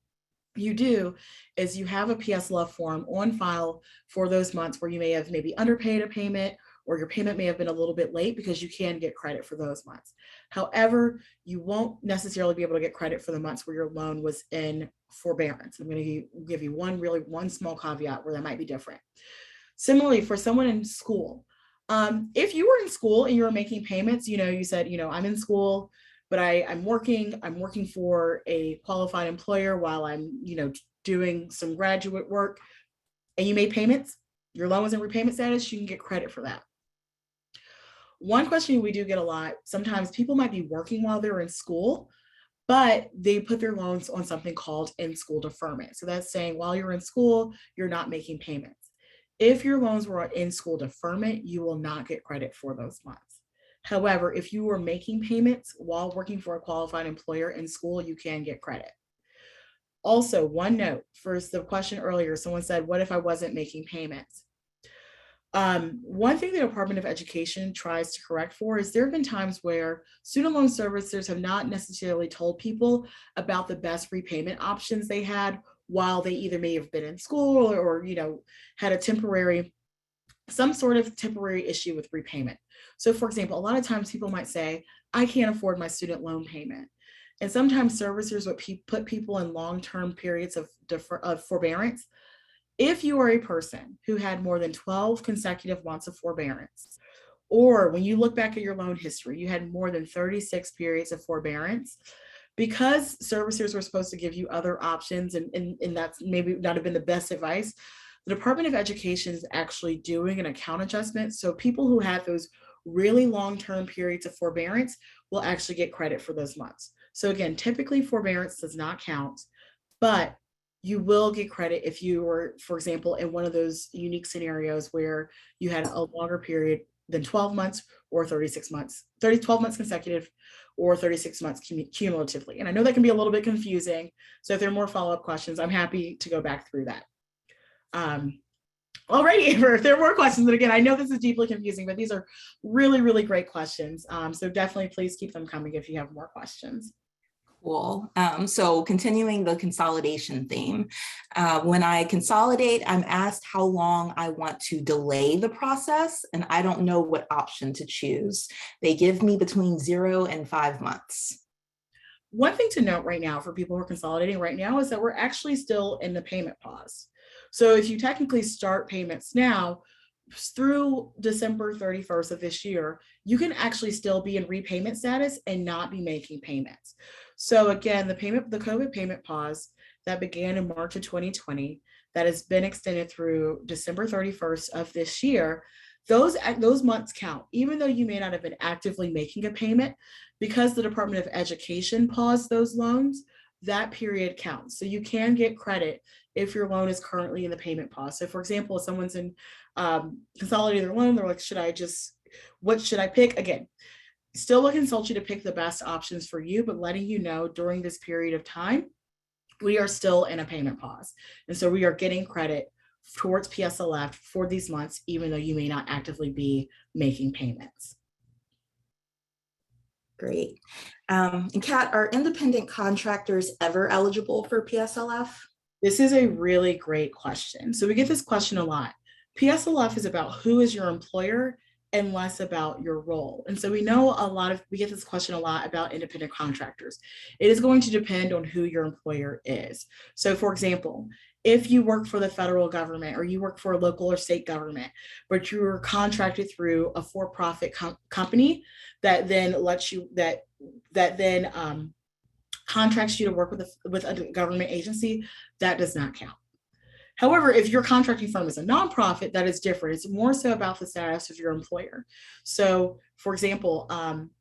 you do is you have a PSLF form on file for those months where you may have maybe underpaid a payment, or your payment may have been a little bit late, because you can get credit for those months. However, you won't necessarily be able to get credit for the months where your loan was in forbearance. I'm going to give you one small caveat where that might be different. Similarly, for someone in school, if you were in school and you were making payments, you said, I'm in school, but I'm working for a qualified employer while I'm, doing some graduate work, and you made payments, your loan was in repayment status, you can get credit for that. One question we do get a lot, sometimes people might be working while they're in school, but they put their loans on something called in-school deferment. So that's saying while you're in school, you're not making payments. If your loans were on in-school deferment, you will not get credit for those months. However, if you were making payments while working for a qualified employer in school, you can get credit. Also, one note for the question earlier, someone said, what if I wasn't making payments? One thing the Department of Education tries to correct for is there have been times where student loan servicers have not necessarily told people about the best repayment options they had while they either may have been in school or had some sort of temporary issue with repayment. So for example, a lot of times people might say, I can't afford my student loan payment. And sometimes servicers would put people in long-term periods of forbearance. If you are a person who had more than 12 consecutive months of forbearance, or when you look back at your loan history, you had more than 36 periods of forbearance, because servicers were supposed to give you other options, and that's maybe not have been the best advice, the Department of Education is actually doing an account adjustment. So people who had those really long-term periods of forbearance will actually get credit for those months. So again, typically forbearance does not count, but you will get credit if you were, for example, in one of those unique scenarios where you had a longer period than 12 months or 36 months, 12 months consecutive or 36 months cumulatively. And I know that can be a little bit confusing. So if there are more follow-up questions, I'm happy to go back through that. Alrighty, Amber, if there are more questions, and again, I know this is deeply confusing, but these are really, really great questions. So definitely please keep them coming if you have more questions. Cool. So continuing the consolidation theme, when I consolidate, I'm asked how long I want to delay the process, and I don't know what option to choose. They give me between 0 and 5 months. One thing to note right now for people who are consolidating right now is that we're actually still in the payment pause. So if you technically start payments now, through December 31st of this year, you can actually still be in repayment status and not be making payments. So again, the COVID payment pause that began in March of 2020, that has been extended through December 31st of this year, those months count, even though you may not have been actively making a payment, because the Department of Education paused those loans. that period counts. So you can get credit if your loan is currently in the payment pause. So for example, if someone's in consolidating their loan, they're like, what should I pick? Again, still will consult you to pick the best options for you, but letting you know during this period of time, we are still in a payment pause. And so we are getting credit towards PSLF for these months, even though you may not actively be making payments. Great. And Kat, are independent contractors ever eligible for PSLF? This is a really great question. So we get this question a lot. PSLF is about who is your employer and less about your role. And so we get this question a lot about independent contractors. It is going to depend on who your employer is. So for example, if you work for the federal government or you work for a local or state government, but you're contracted through a for-profit company that then contracts you to work with a government agency, that does not count. However, if your contracting firm is a nonprofit, that is different. It's more so about the status of your employer. So for example,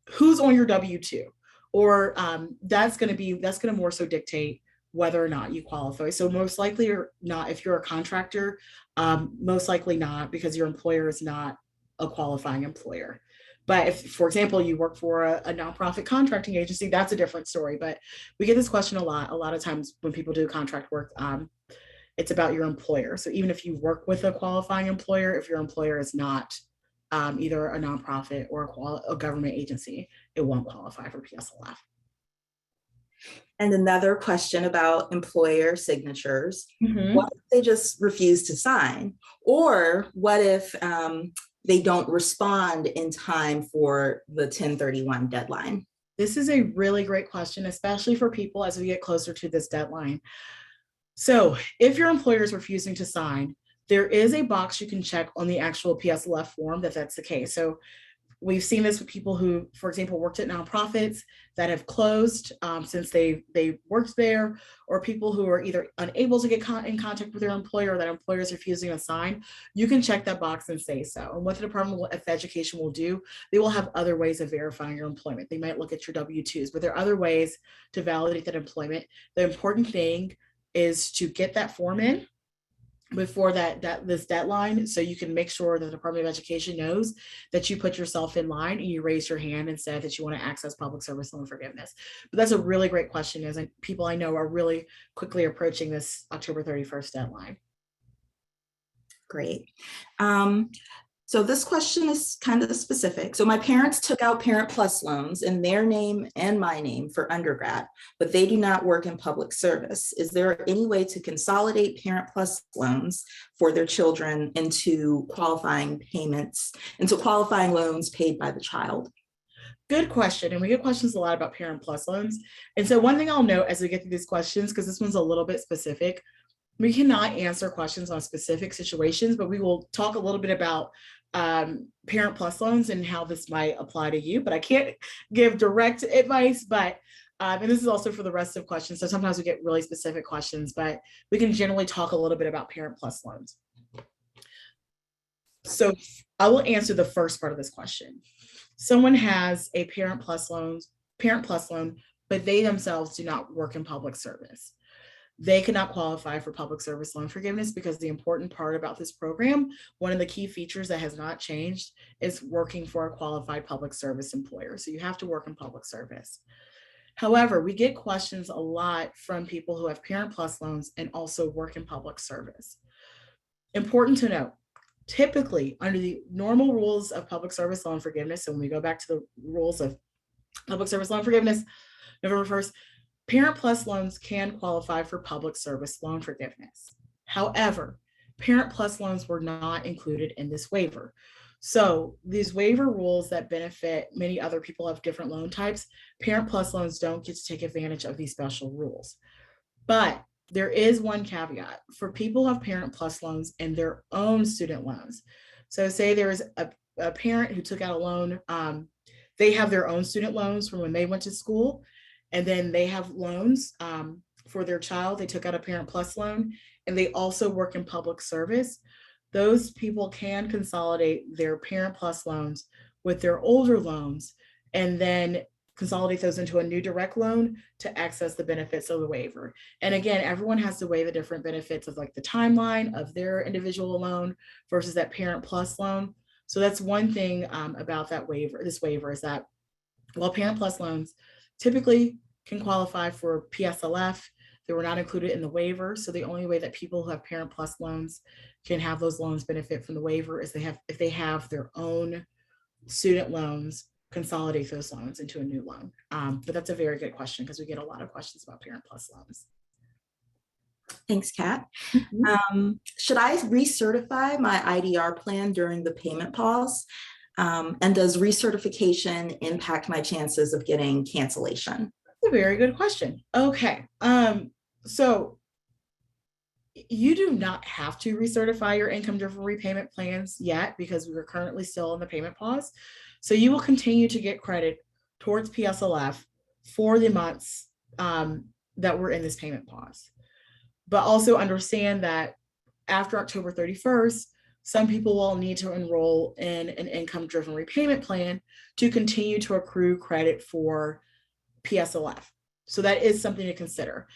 who's on your W-2, or that's going to more so dictate whether or not you qualify. So most likely or not, if you're a contractor, most likely not, because your employer is not a qualifying employer. But if, for example, you work for a nonprofit contracting agency, that's a different story. But we get this question a lot. A lot of times when people do contract work, it's about your employer. So even if you work with a qualifying employer, if your employer is not either a nonprofit or a government agency, it won't qualify for PSLF. And another question about employer signatures. Mm-hmm. What if they just refuse to sign? Or what if they don't respond in time for the 1031 deadline? This is a really great question, especially for people as we get closer to this deadline. So if your employer is refusing to sign, there is a box you can check on the actual PSLF form that's the case. So we've seen this with people who, for example, worked at nonprofits that have closed since they worked there, or people who are either unable to get in contact with their employer, or that employer is refusing to sign. You can check that box and say so. And what the Department of Education will do, they will have other ways of verifying your employment. They might look at your W-2s, but there are other ways to validate that employment. The important thing is to get that form in before this deadline, so you can make sure that the Department of Education knows that you put yourself in line and you raise your hand and said that you want to access public service loan forgiveness. But that's a really great question, as people I know are really quickly approaching this October 31st deadline. Great. So this question is kind of specific. So my parents took out Parent Plus loans in their name and my name for undergrad, but they do not work in public service. Is there any way to consolidate Parent Plus loans for their children into qualifying loans paid by the child? Good question. And we get questions a lot about Parent Plus loans. And so one thing I'll note as we get through these questions, because this one's a little bit specific, we cannot answer questions on specific situations, but we will talk a little bit about Parent Plus loans and how this might apply to you. But I can't give direct advice, but and this is also for the rest of questions. So sometimes we get really specific questions, but we can generally talk a little bit about Parent Plus loans. So I will answer the first part of this question. Someone has a Parent Plus loan, but they themselves do not work in public service. They cannot qualify for public service loan forgiveness, because the important part about this program, one of the key features that has not changed, is working for a qualified public service employer. So you have to work in public service. However, we get questions a lot from people who have Parent Plus loans and also work in public service. Important to note, typically under the normal rules of public service loan forgiveness, so when we go back to the rules of public service loan forgiveness, November 1st, Parent Plus loans can qualify for public service loan forgiveness. However, Parent Plus loans were not included in this waiver. So these waiver rules that benefit many other people of different loan types, Parent Plus loans don't get to take advantage of these special rules. But there is one caveat for people who have Parent Plus loans and their own student loans. So say there is a parent who took out a loan, they have their own student loans from when they went to school, and then they have loans for their child. They took out a Parent Plus loan, and they also work in public service. Those people can consolidate their Parent Plus loans with their older loans, and then consolidate those into a new direct loan to access the benefits of the waiver. And again, everyone has to weigh the different benefits of like the timeline of their individual loan versus that Parent Plus loan. So that's one thing about that waiver, this waiver, is that while Parent Plus loans typically can qualify for PSLF, they were not included in the waiver. So the only way that people who have Parent Plus loans can have those loans benefit from the waiver is if they have their own student loans, consolidate those loans into a new loan. But that's a very good question because we get a lot of questions about Parent Plus loans. Thanks, Kat. Should I recertify my IDR plan during the payment pause? And does recertification impact my chances of getting cancellation? That's a very good question. Okay. So you do not have to recertify your income-driven repayment plans yet because we are currently still in the payment pause. So you will continue to get credit towards PSLF for the months that we're in this payment pause. But also understand that after October 31st, some people will need to enroll in an income-driven repayment plan to continue to accrue credit for PSLF. So that is something to consider.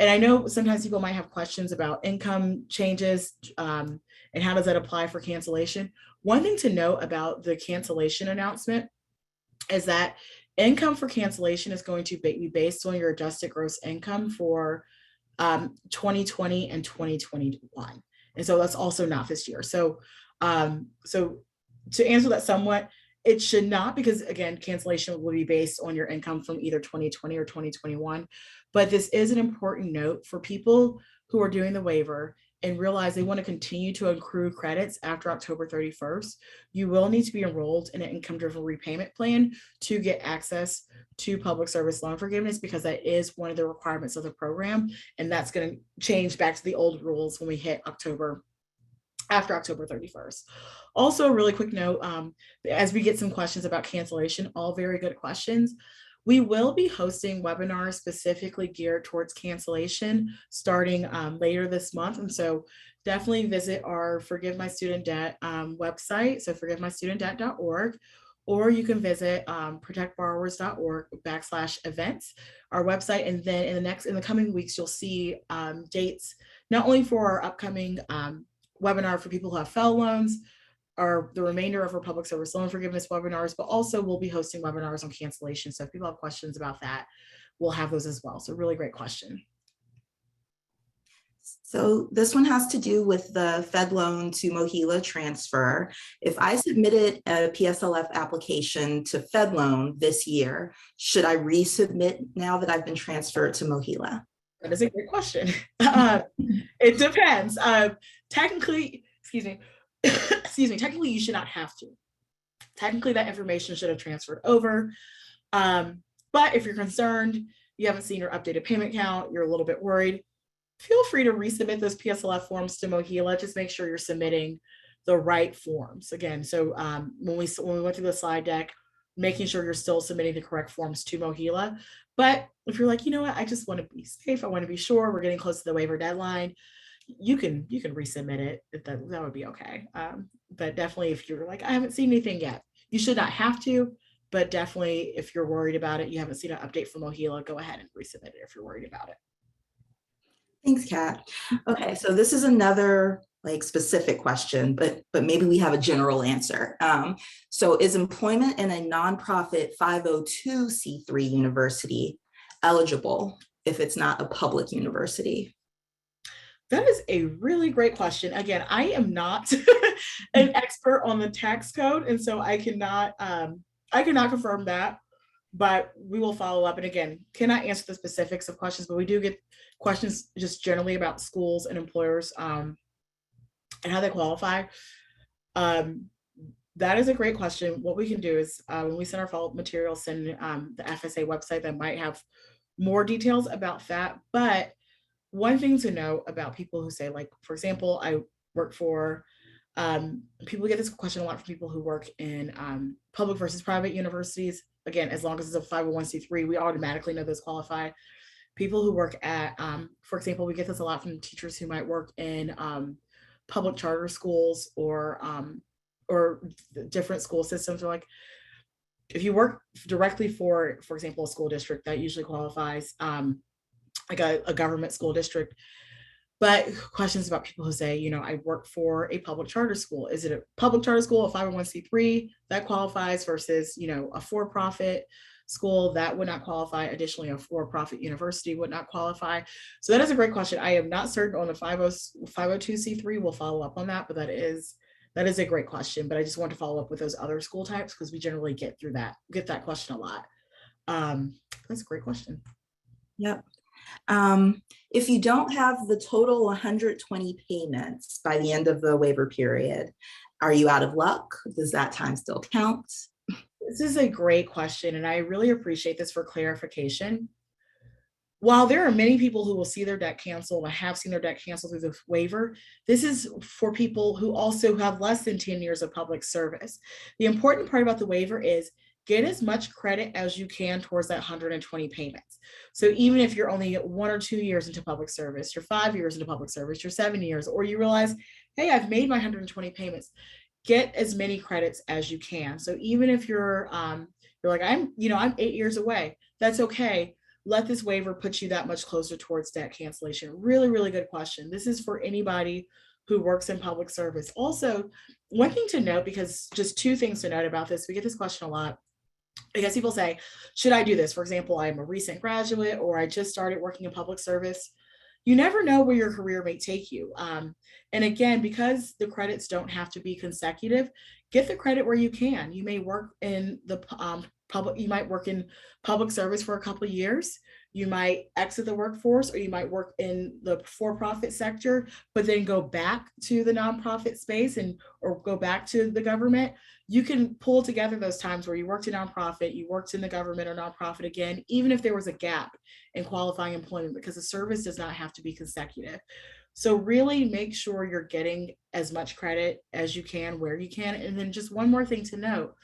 And I know sometimes people might have questions about income changes and how does that apply for cancellation. One thing to note about the cancellation announcement is that income for cancellation is going to be based on your adjusted gross income for 2020 and 2021. And so that's also not this year. So to answer that somewhat, it should not, because again, cancellation will be based on your income from either 2020 or 2021. But this is an important note for people who are doing the waiver and realize they want to continue to accrue credits after October 31st. You will need to be enrolled in an income-driven repayment plan to get access to public service loan forgiveness, because that is one of the requirements of the program. And that's going to change back to the old rules when we hit after October 31st. Also, a really quick note, as we get some questions about cancellation, all very good questions. We will be hosting webinars specifically geared towards cancellation starting later this month. And so definitely visit our Forgive My Student Debt website, so forgivemystudentdebt.org, or you can visit protectborrowers.org/events, our website. And then in the coming weeks, you'll see dates, not only for our upcoming webinar for people who have FFEL loans, or the remainder of our public service loan forgiveness webinars, but also we'll be hosting webinars on cancellation. So if people have questions about that, we'll have those as well. So really great question. So this one has to do with the Fed loan to MOHELA transfer. If I submitted a PSLF application to Fed loan this year, should I resubmit now that I've been transferred to MOHELA? That is a great question. It depends. Technically, technically you should not have to. Technically that information should have transferred over. But if you're concerned, you haven't seen your updated payment count, you're a little bit worried, feel free to resubmit those PSLF forms to MOHELA. Just make sure you're submitting the right forms. Again, so when we went through the slide deck, making sure you're still submitting the correct forms to MOHELA. But if you're like, you know what, I just want to be safe, I want to be sure, we're getting close to the waiver deadline, you can resubmit it. That would be okay. But definitely if you're like, I haven't seen anything yet, you should not have to, but definitely if you're worried about it, you haven't seen an update from MOHELA, go ahead and resubmit it if you're worried about it. Thanks, Kat. Okay, so this is another like specific question, but maybe we have a general answer. So is employment in a nonprofit 502c3 university eligible if it's not a public university? That is a really great question. Again, I am not an expert on the tax code, and so I cannot confirm that, but we will follow up. And again, cannot answer the specifics of questions, but we do get questions just generally about schools and employers and how they qualify. That is a great question. What we can do is when we send our follow-up materials, send the FSA website that might have more details about that. But one thing to know about people who say, like, for example, I work for, people get this question a lot from people who work in public versus private universities. Again, as long as it's a 501c3, we automatically know those qualify. People who work at, for example, we get this a lot from teachers who might work in public charter schools or different school systems. Are like, if you work directly for example, a school district, that usually qualifies, like a government school district. But questions about people who say, I work for a public charter school. Is it a public charter school, a 501c3 that qualifies versus, a for-profit school that would not qualify? Additionally, a for-profit university would not qualify. So that is a great question. I am not certain on the 502c3. We'll follow up on that, but that is a great question. But I just want to follow up with those other school types because we generally get that question a lot. That's a great question. Yep. If you don't have the total 120 payments by the end of the waiver period, are you out of luck? Does that time still count? This is a great question, and I really appreciate this for clarification. While there are many people who will see their debt canceled and have seen their debt canceled through the waiver, this is for people who also have less than 10 years of public service. The important part about the waiver is get as much credit as you can towards that 120 payments. So even if you're only 1 or 2 years into public service, you're 5 years into public service, you're 7 years, or you realize, hey, I've made my 120 payments, get as many credits as you can. So even if you're like, I'm 8 years away, that's okay. Let this waiver put you that much closer towards debt cancellation. Really, really good question. This is for anybody who works in public service. Also, one thing to note, because just 2 things to note about this, we get this question a lot. Because people say, should I do this? For example, I'm a recent graduate or I just started working in public service. You never know where your career may take you. And again, because the credits don't have to be consecutive, get the credit where you can. You may work in the you might work in public service for a couple of years. You might exit the workforce, or you might work in the for-profit sector, but then go back to the nonprofit space or go back to the government. You can pull together those times where you worked in nonprofit, you worked in the government or nonprofit again, even if there was a gap in qualifying employment, because the service does not have to be consecutive. So really make sure you're getting as much credit as you can where you can. And then just one more thing to note.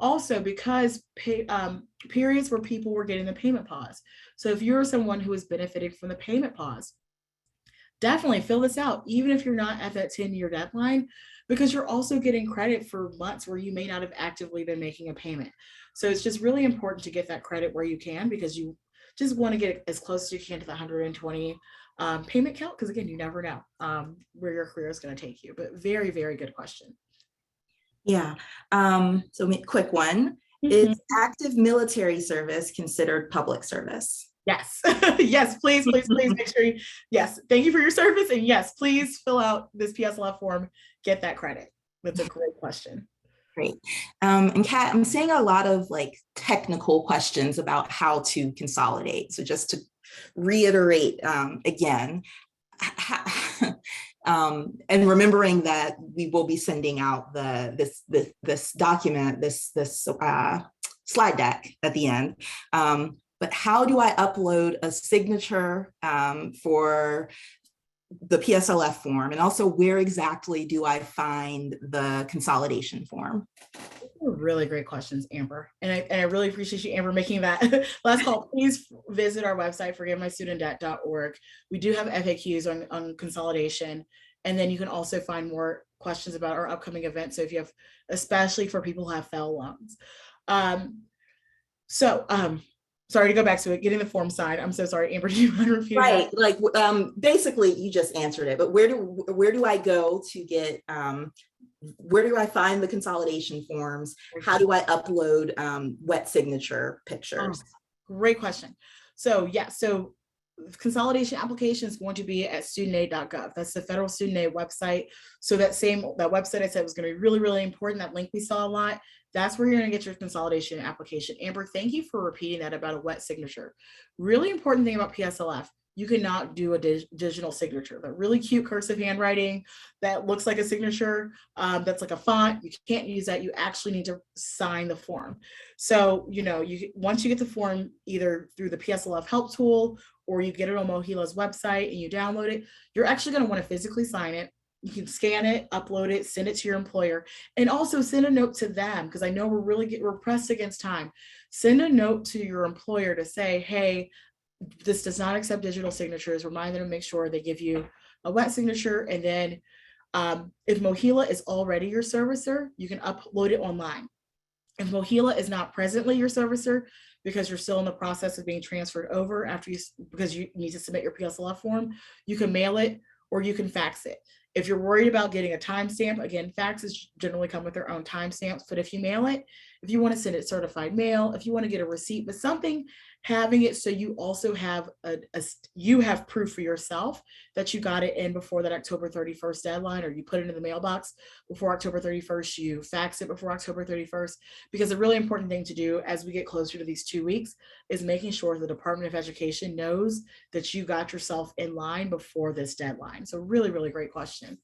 Also, because periods where people were getting the payment pause. So if you're someone who is benefiting from the payment pause, definitely fill this out, even if you're not at that 10-year deadline, because you're also getting credit for months where you may not have actively been making a payment. So it's just really important to get that credit where you can, because you just want to get as close as you can to the 120 payment count, because again, you never know where your career is going to take you. But very, very good question. Yeah. So quick one. Is active military service considered public service? Yes. Yes, please make sure yes, thank you for your service. And yes, please fill out this PSLF form, get that credit. That's a great question. Great. And Kat, I'm seeing a lot of like technical questions about how to consolidate. So just to reiterate again, and remembering that we will be sending out this document, this slide deck at the end. But how do I upload a signature for the PSLF form? And also, where exactly do I find the consolidation form? Really great questions, Amber. And I really appreciate you, Amber, making that last call. Please visit our website, forgivemystudentdebt.org. We do have FAQs on consolidation. And then you can also find more questions about our upcoming events. So if you have, especially for people who have FFEL loans. Sorry to go back to it, getting the form signed. I'm so sorry, Amber, do you mind repeating right, that? Like basically you just answered it, but where do I go to get, where do I find the consolidation forms? How do I upload wet signature pictures? Oh, great question. So yeah, so consolidation application is going to be at studentaid.gov. That's the federal student aid website. So that website I said was going to be really, really important. That link we saw a lot. That's where you're going to get your consolidation application. Amber, thank you for repeating that about a wet signature. Really important thing about PSLF, you cannot do a digital signature. That really cute cursive handwriting that looks like a signature, that's like a font, you can't use that. You actually need to sign the form. So, once you get the form, either through the PSLF help tool or you get it on MOHELA's website and you download it, you're actually going to want to physically sign it. You can scan it, upload it, send it to your employer, and also send a note to them, because I know we're pressed against time. Send a note to your employer to say, hey, this does not accept digital signatures. Remind them to make sure they give you a wet signature. And then if MOHELA is already your servicer, you can upload it online. If Mohila is not presently your servicer because you're still in the process of being transferred over because you need to submit your PSLF form, you can mail it or you can fax it. If you're worried about getting a timestamp, again, faxes generally come with their own timestamps, but if you mail it, if you want to send it certified mail, if you want to get a receipt, but something, having it so you also have you have proof for yourself that you got it in before that October 31st deadline, or you put it in the mailbox before October 31st, you fax it before October 31st, because a really important thing to do as we get closer to these 2 weeks is making sure the Department of Education knows that you got yourself in line before this deadline. So really, really great question.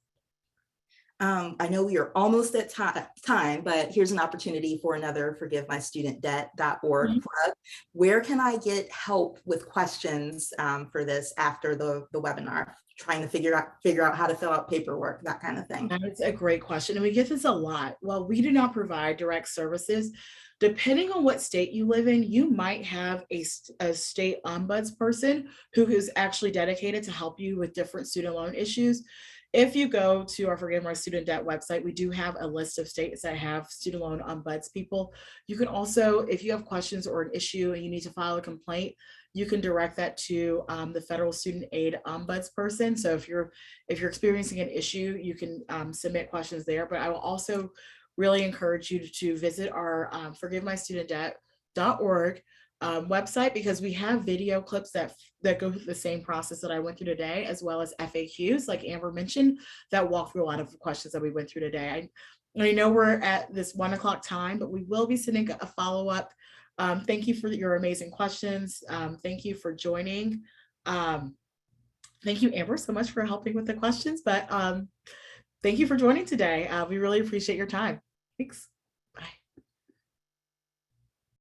I know we are almost at time, but here's an opportunity for another forgivemystudentdebt.org plug. Where can I get help with questions for this after the webinar? Trying to figure out how to fill out paperwork, that kind of thing. That's a great question. And we get this a lot. While we do not provide direct services, depending on what state you live in, you might have a state ombuds person who is actually dedicated to help you with different student loan issues. If you go to our Forgive My Student Debt website, we do have a list of states that have student loan ombuds people. You can also, if you have questions or an issue and you need to file a complaint, you can direct that to the federal student aid ombuds person. So if you're experiencing an issue, you can submit questions there. But I will also really encourage you to visit our forgivemystudentdebt.org website, because we have video clips that go through the same process that I went through today, as well as FAQs, like Amber mentioned, that walk through a lot of the questions that we went through today. I know we're at this 1 o'clock time, but we will be sending a follow-up. Thank you for your amazing questions. Thank you for joining. Thank you, Amber, so much for helping with the questions, but thank you for joining today. We really appreciate your time. Thanks.